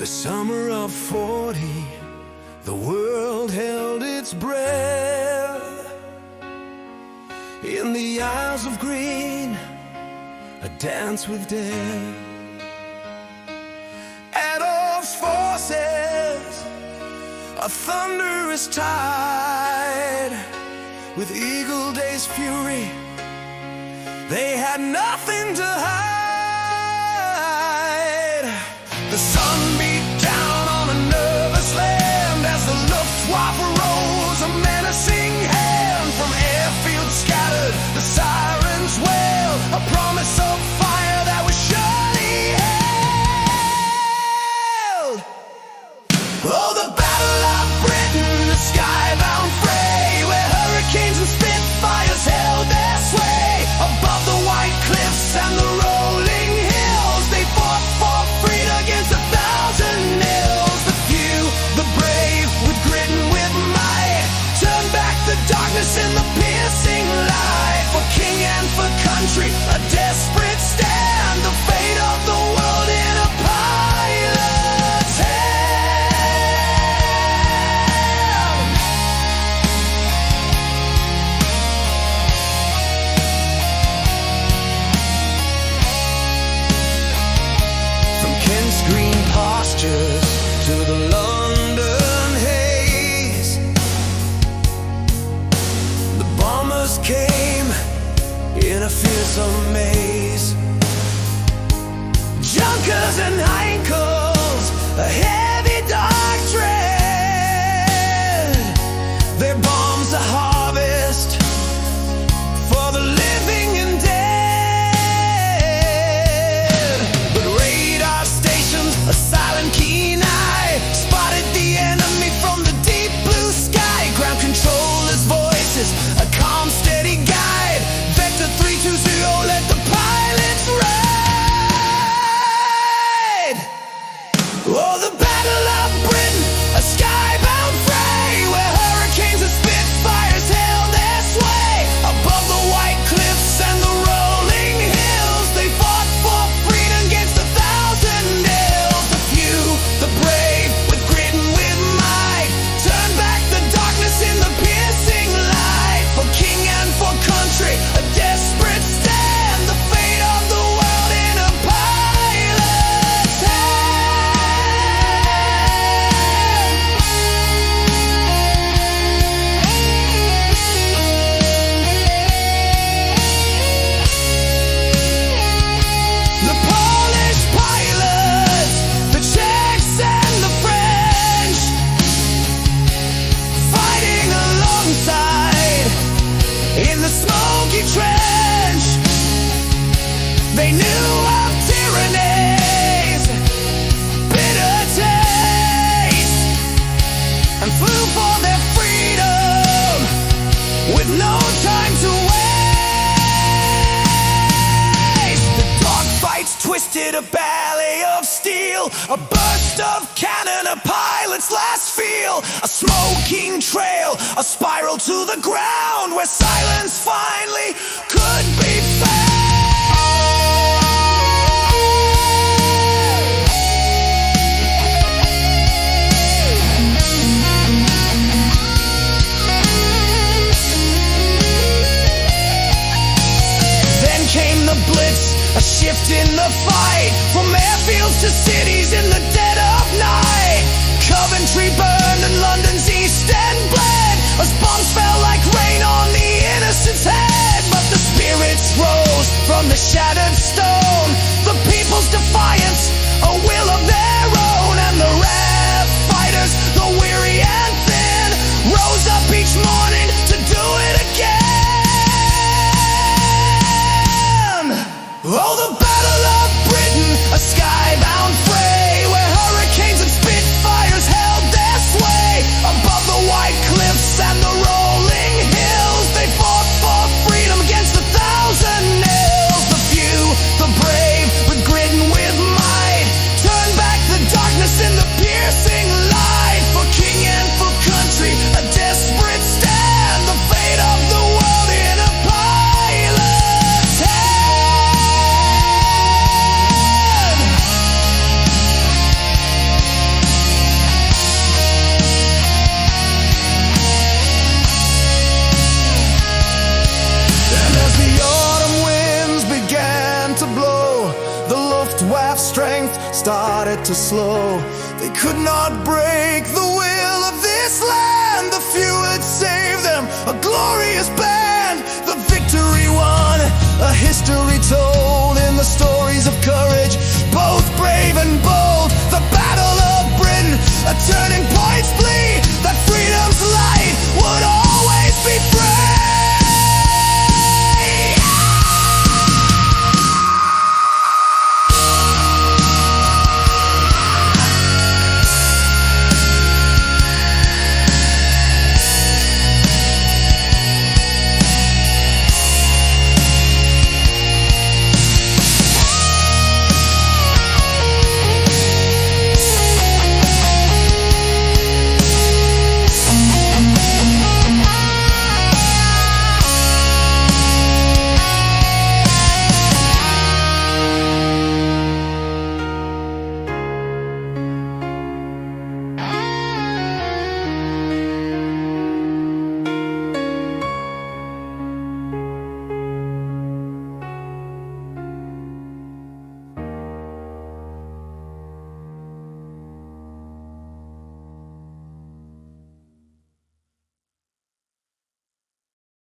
The summer of 40, the world held its breath. In the Isles of Green, a dance with death. Adolf's forces, a thunderous tide. With Eagle Day's fury, they had nothing to hide. The sun beat down on a nervous land as the Luftwaffe rose, a menacing hand. From airfields scattered, the sirens wailed, a promise of fire that was surely held. Oh, the Battle of Britain, the skybound fray, where hurricanes and spitfires held their sway. Above the white cliffs and the rolling hills, they fought for freedom against 1,000 ills. The few, the brave, with grit and with might, turn back the darkness in the piercing light. For king and for country, a desperate stand, the fate of the world in a pilot's hand. From Kent's green pastures to the London haze, the bombers came in a fearsome maze. Junkers and Heinkels, a heavy dark tread. Their bombs a harvest for the living and dead. But radar stations, a silent keen eye, spotted the enemy from the deep blue sky. Ground controllers' voices, a calm, steady guide. Vector 320, let the pilots ride. Oh, the Battle of Britain, a skybound fray, where hurricanes and spitfires held their sway. Above the white cliffs and the rolling hills, they fought for freedom against 1,000 ills. The few, the brave, with grit and with might, turn back the darkness in the piercing light. For king and for country, a desperate stand, the fate of the world in a pilot's hand. The Polish pilots, the Czechs and the French, fighting alongside in the smoky trench. They knew of tyranny's bitter taste and flew for their freedom with no time to waste. The dogfights twisted a ballet of steel, a burst of cannon, a pilot's last feel, a smoking trail, a spiral to the ground where silence finally could be found. Then came the Blitz, a shift in the fight, from airfields to cities in the dead of night. Coventry burned and London's East End bled as bombs fell like rain on the innocent's head. But the spirits rose from the shattered stone, the people's defiance, a will of their own. And the rev fighters, the weary and thin, rose up each morning to do it again. Oh, the Battle of Britain, a skybound fray, where to slow. They could not break the will of this land. The few had saved them, a glorious band. The victory won, a history told in the stories of courage, both brave and bold. The Battle of Britain, a turning point split.